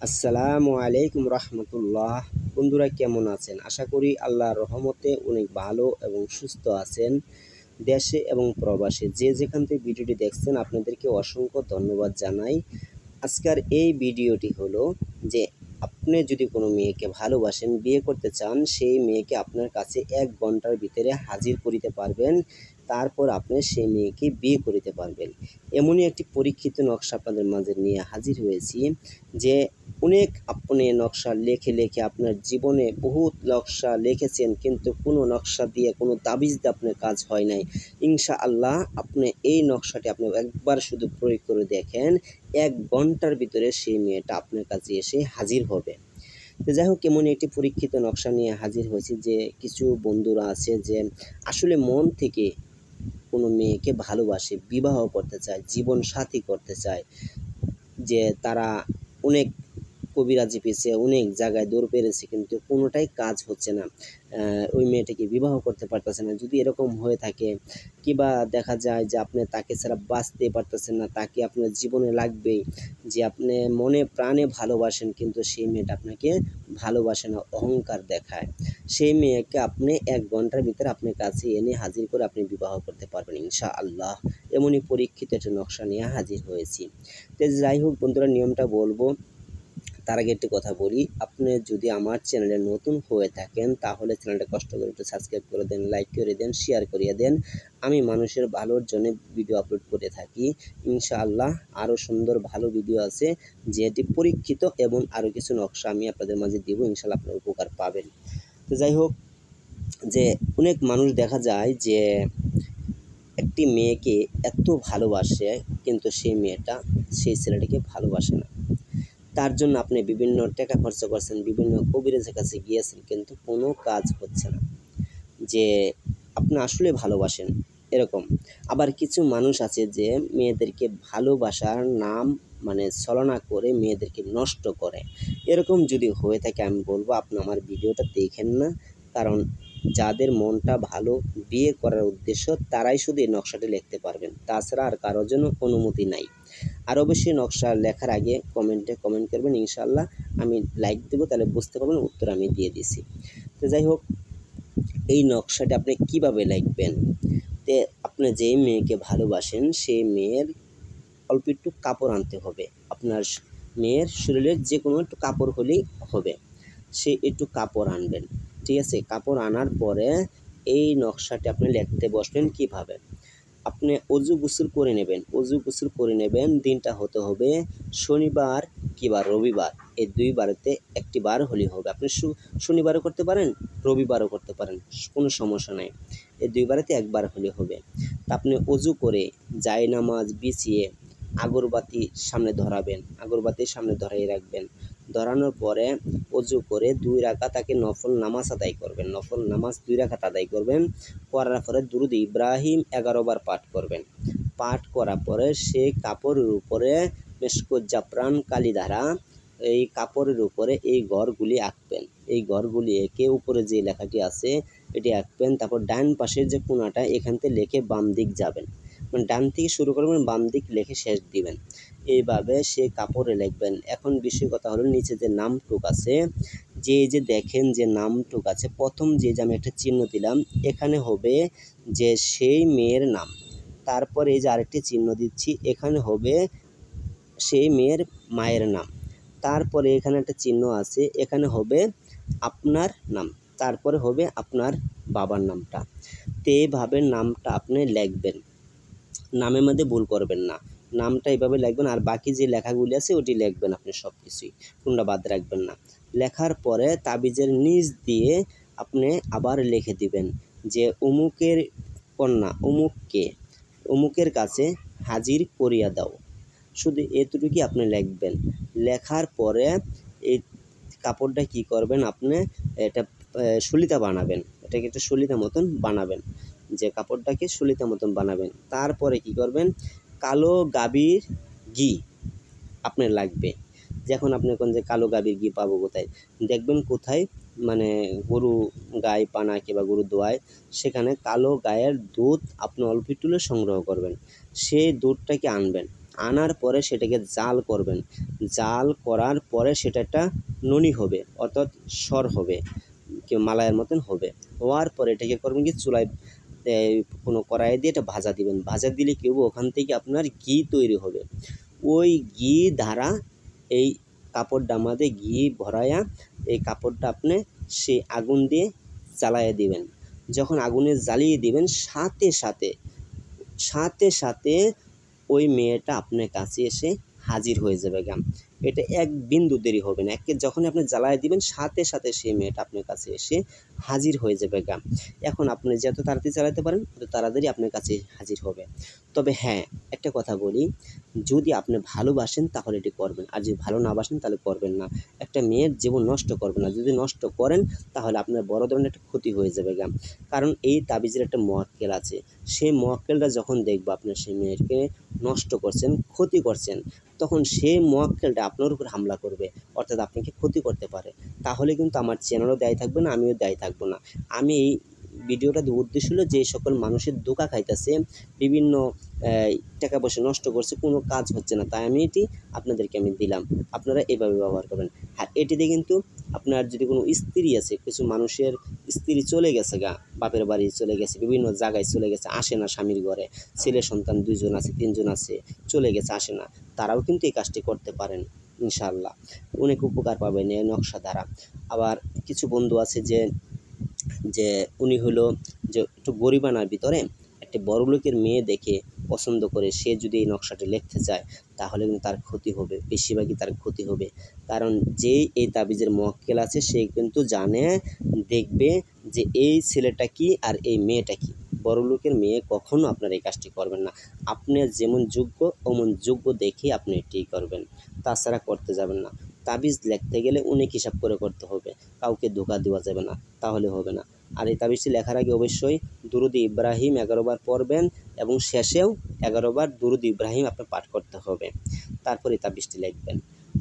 আসসালামু আলাইকুম রহমতুল্লাহ। বন্ধুরা কেমন আছেন? আশা করি আল্লাহর রহমতে অনেক ভালো এবং সুস্থ আছেন। দেশে এবং প্রবাসে যে যেখান থেকে ভিডিওটি দেখছেন আপনাদেরকে অসংখ্য ধন্যবাদ জানাই। আজকের এই ভিডিওটি হলো যে আপনি যদি কোনো মেয়েকে ভালোবাসেন, বিয়ে করতে চান, সেই মেয়েকে আপনার কাছে 1 ঘন্টার ভিতরে হাজির করিতে পারবেন। তারপর আপনি সেই মেয়েকে বিয়ে করিতে পারবেন। এমনই একটি পরীক্ষিত নকশা আপনাদের মাঝে নিয়ে হাজির হয়েছি যে অনেক আপনি নকশা লেখে আপনার জীবনে বহুত নকশা লিখেছেন, কিন্তু কোনো নকশা দিয়ে কোনো তাবিজ দিয়ে আপনার কাজ হয় নাই। ইনশাআল্লাহ আপনি এই নকশাটি আপনি একবার শুধু প্রয়োগ করে দেখেন, 1 ঘন্টার ভিতরে সেই মেয়েটা আপনার কাছে এসে হাজির হবে। তো যাই হোক, এমন একটি পরীক্ষিত নকশা নিয়ে হাজির হয়েছি যে কিছু বন্ধুরা আছে যে আসলে মন থেকে কোনো মেয়েকে ভালোবাসে, বিবাহ করতে চায়, জীবন সাথী করতে চায়, যে তারা অনেক কবিরাজি পেয়েছে, অনেক জায়গায় দৌড় পেরেছে, কিন্তু কোনোটাই কাজ হচ্ছে না। ওই মেয়েটাকে বিবাহ করতে পারতেছে না। যদি এরকম হয়ে থাকে, কিবা দেখা যায় যে আপনি তাকে ছাড়া বাঁচতে পারতেছেন না, তাকে আপনার জীবনে লাগবেই, যে আপনি মনে প্রাণে ভালোবাসেন, কিন্তু সেই মেয়েটা আপনাকে ভালোবাসে না, অহংকার দেখায়, সেই মেয়েকে আপনি 1 ঘন্টার ভিতরে আপনার কাছে এনে হাজির করে আপনি বিবাহ করতে পারবেন ইনশাআল্লাহ। এমনই পরীক্ষিত একটা নকশা নিয়ে হাজির হয়েছি। তো যাই হোক বন্ধুরা, নিয়মটা বলবো, তার আগে একটি কথা বলি, আপনি যদি আমার চ্যানেলে নতুন হয়ে থাকেন তাহলে চ্যানেলটা কষ্ট করে একটু সাবস্ক্রাইব করে দেন, লাইক করে দেন, শেয়ার করিয়ে দেন। আমি মানুষের ভালোর জন্য ভিডিও আপলোড করে থাকি। ইনশাআল্লাহ আরও সুন্দর ভালো ভিডিও আছে যেটি পরীক্ষিত, এবং আরও কিছু নকশা আমি আপনাদের মাঝে দিব, ইনশাআল্লাহ আপনারা উপকার পাবেন। তো যাই হোক, যে অনেক মানুষ দেখা যায় যে একটি মেয়েকে এত ভালোবাসে, কিন্তু সেই মেয়েটা সেই ছেলেটিকে ভালোবাসে না। তার জন্য আপনি বিভিন্ন টাকা খরচা করছেন, বিভিন্ন কবিরাজের কাছে গিয়েছেন, কিন্তু কোনো কাজ হচ্ছে না, যে আপনি আসলে ভালোবাসেন এরকম। আবার কিছু মানুষ আছে যে মেয়েদেরকে ভালোবাসার নাম মানে ছলনা করে মেয়েদেরকে নষ্ট করে। এরকম যদি হয়ে থাকে আমি বলবো আপনি আমার ভিডিওটা দেখেন না, কারণ যাদের মনটা ভালো, বিয়ে করার উদ্দেশ্য, তারাই শুধু এই নকশাটি লিখতে পারবেন, তাছাড়া আর কারোর জন্য অনুমতি নাই। আর অবশ্যই নকশা লেখার আগে কমেন্টে কমেন্ট করবেন, ইনশাআল্লাহ আমি লাইক দেবো, তাহলে বুঝতে পারবেন উত্তর আমি দিয়ে দিছি। তো যাই হোক, এই নকশাটা আপনি কিভাবে লিখবেন, তে আপনি যেই মেয়েকে ভালোবাসেন সেই মেয়ের অল্প একটু কাপড় আনতে হবে। আপনার মেয়ের শরীরের যে কোনো একটু কাপড় হলেই হবে, সে একটু কাপড় আনবেন, ঠিক আছে? কাপড় আনার পরে এই নকশাটি আপনি লিখতে বসবেন কিভাবে। আপনি অজু গোসল করে নেবেন, অজু গোসল করে নেবেন, দিনটা হতে হবে শনিবার কিংবা রবিবার, এই 2 বারেতে একটি বার হলেই হবে। আপনি শনিবারও করতে পারেন, রবিবারও করতে পারেন, কোনো সমস্যা নাই, এই 2 বারেতে একবার হলে হবে। তা আপনি অজু করে জায়নামাজ বিছিয়ে আগরবাতি সামনে ধরাবেন, আগরবাতির সামনে ধরাই রাখবেন। ধরানোর পরে অজু করে 2 রাকাত তাকে নফল নামাজ আদায় করবেন, নফল নামাজ 2 রাকাত আদায় করবেন। করার পরে দুরুদ ইব্রাহিম 11 বার পাঠ করবেন। পাঠ করার পরে সেই কাপড়ের উপরে মেশকো জাফরান কালি দ্বারা এই কাপড়ের উপরে এই ঘরগুলি আঁকবেন। এই ঘরগুলি এঁকে উপরে যে লেখাটি আছে এটি আঁকবেন। তারপর ডান পাশের যে কোণাটা, এখান থেকে লিখে বাম দিক যাবেন, মানে ডান থেকে শুরু করবেন, বাম দিক লিখে শেষ দিবেন। এইভাবে সে কাপড়ে লিখবেন। এখন বিষয় কথা হলো, নিচে যে নামটুক আছে, যে দেখেন যে নামটুক আছে, প্রথম যে আমি একটা চিহ্ন দিলাম, এখানে হবে যে সেই মেয়ের নাম। তারপর এই যে আরেকটি চিহ্ন দিচ্ছি, এখানে হবে সেই মেয়ের মায়ের নাম। তারপরে এখানে একটা চিহ্ন আছে, এখানে হবে আপনার নাম, তারপরে হবে আপনার বাবার নামটা। তো এইভাবে নামটা আপনি লিখবেন, নামের মধ্যে ভুল করবেন না, নামটা এইভাবে লিখবেন। আর বাকি যে লেখাগুলি আছে ওটি লিখবেন আপনি সব কিছুই, কোনটা বাদ রাখবেন না। লেখার পরে তাবিজের নিচ দিয়ে আপনি আবার লিখে দিবেন যে অমুকের কন্যা অমুককে অমুকের কাছে হাজির করিয়া দাও। শুধু এতটুকুই আপনি লিখবেন। লেখার পরে এই কাপড়টা কি করবেন, আপনি এটা সলিতা বানাবেন, এটাকে একটা সলিতা মতন বানাবেন, যে কাপড়টাকে সলিতা মতন বানাবেন। তারপরে কি করবেন, কালো গাভীর ঘি আপনার লাগবে। যখন আপনি কোন যে কালো গাভীর ঘি পাবো কোথায়, দেখবেন কোথায়, মানে গরু গাই পানা কিংবা গরু দোয়ায়, সেখানে কালো গায়ের দুধ আপনি অল্প একটু সংগ্রহ করবেন, সেই দুধটাকে আনবেন। আনার পরে সেটাকে জাল করবেন। জাল করার পরে সেটা একটা ননি হবে, অর্থাৎ সর হবে, মালাইয়ের মতন হবে। হওয়ার পরে এটাকে করবেন কি চুলায় কোনো কড়াইয়ে দিয়ে এটা ভাজা দিবেন। ভাজা দিলে কী হবে, ওখান থেকে আপনার ঘি তৈরি হবে। ওই ঘি দ্বারা এই কাপড়টার মধ্যে ঘি ভরাইয়া এই কাপড়টা আপনি সেই আগুন দিয়ে জ্বালাইয়া দিবেন। যখন আগুনে জ্বালিয়ে দিবেন সাথে সাথে ওই মেয়েটা আপনার কাছে এসে হাজির হয়ে যাবে গা। এটা এক বিন্দু দেরি হবে না। যখন আপনি জ্বালায় দিবেন সাথে সেই মেয়েটা আপনার কাছে এসে হাজির হয়ে যাবে গা। এখন আপনি যত তাড়াতাড়ি চালাতে পারেন তত তাড়াতাড়ি আপনার কাছে হাজির হবে। তবে হ্যাঁ, একটা কথা বলি, যদি আপনি ভালোবাসেন তাহলে এটি করবেন, আর যদি ভালো না বাসেন তাহলে করবেন না। একটা মেয়ের জীবন নষ্ট করবেন না। যদি নষ্ট করেন তাহলে আপনার বড় ধরনের একটা ক্ষতি হয়ে যাবে গা। কারণ এই তাবিজের একটা মুয়াক্কেল আছে, সেই মুয়াক্কেলটা যখন দেখবো আপনার সেই মেয়েকে নষ্ট করছেন, ক্ষতি করছেন, তখন সেই মুয়াক্কেলটা আপনার উপর হামলা করবে, অর্থাৎ আপনাকে ক্ষতি করতে পারে। তাহলে কিন্তু আমার চ্যানেলও দায়ী থাকবে না, আমিও দায়ী থাকবো না। আমি এই ভিডিওটা উদ্দেশ্য হলো যে সকল মানুষের ধোঁকা খাইতেছে, বিভিন্ন টাকা পয়সা নষ্ট করছে, কোনো কাজ হচ্ছে না, তাই আমি এটি আপনাদেরকে দিলাম। আপনারা এভাবে ব্যবহার করবেন। আর এটিতে কিন্তু আপনার যদি কোনো স্ত্রী আছে, কিছু মানুষের স্ত্রী চলে গেছে গা, বাপের বাড়ি চলে গেছে, বিভিন্ন জায়গায় চলে গেছে, আসে না স্বামীর ঘরে, ছেলে সন্তান 2 জন আছে 3 জন আছে, চলে গেছে, আসে না, তারাও কিন্তু এই কাজটি করতে পারেন ইনশাআল্লাহ। অনেক উপকার পাবেন এই নকশা দ্বারা। আবার কিছু বন্ধু আছে যে উনি হলো যে একটু গরিবানার ভিতরে একটা বড়লোকের মেয়ে দেখে পছন্দ করে সে যদি এই নকশাটি লিখতে চায় তাহলে কিন্তু তার ক্ষতি হবে, বেশিরভাগই তার ক্ষতি হবে। কারণ যে এই তাবিজের মুয়াক্কেল আছে সে কিন্তু জানে, দেখবে যে এই ছেলেটা কি আর এই মেয়েটা কি। বড়লোকের মেয়ে কখনো আপনার এই কাজটি করবেন না। আপনি যেমন যোগ্য অমন যোগ্য দেখে আপনি এটি করবেন, তাছাড়া করতে যাবেন না। তাবিজ লিখতে গেলে অনেক হিসাব করে করতে হবে, কাউকে ধোঁকা দেওয়া যাবে না, তাহলে হবে না। আর এই তাবিজটি লেখার আগে অবশ্যই দুরুদ ইব্রাহিম 11 বার পড়বেন এবং শেষেও 11 বার দুরুদ ইব্রাহিম আপনার পাঠ করতে হবে, তারপরে তাবিজটি লিখবেন।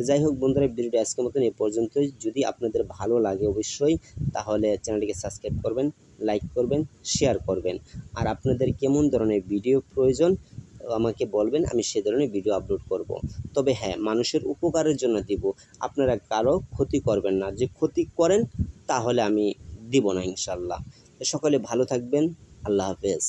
যাই হোক বন্ধুরা, ভিডিওটি আজকের মতন এই পর্যন্তই। যদি আপনাদের ভালো লাগে অবশ্যই তাহলে চ্যানেলটিকে সাবস্ক্রাইব করবেন, লাইক করবেন, শেয়ার করবেন। আর আপনাদের কেমন ধরনের ভিডিও প্রয়োজন আমাকে বলবেন, আমি সে ধরনের ভিডিও আপলোড করব। তবে হ্যাঁ, মানুষের উপকারের জন্য দিব, আপনারা কারো ক্ষতি করবেন না। যে ক্ষতি করেন তাহলে আমি দিব না ইনশাআল্লাহ। সকলে ভালো থাকবেন। আল্লাহ হাফেজ।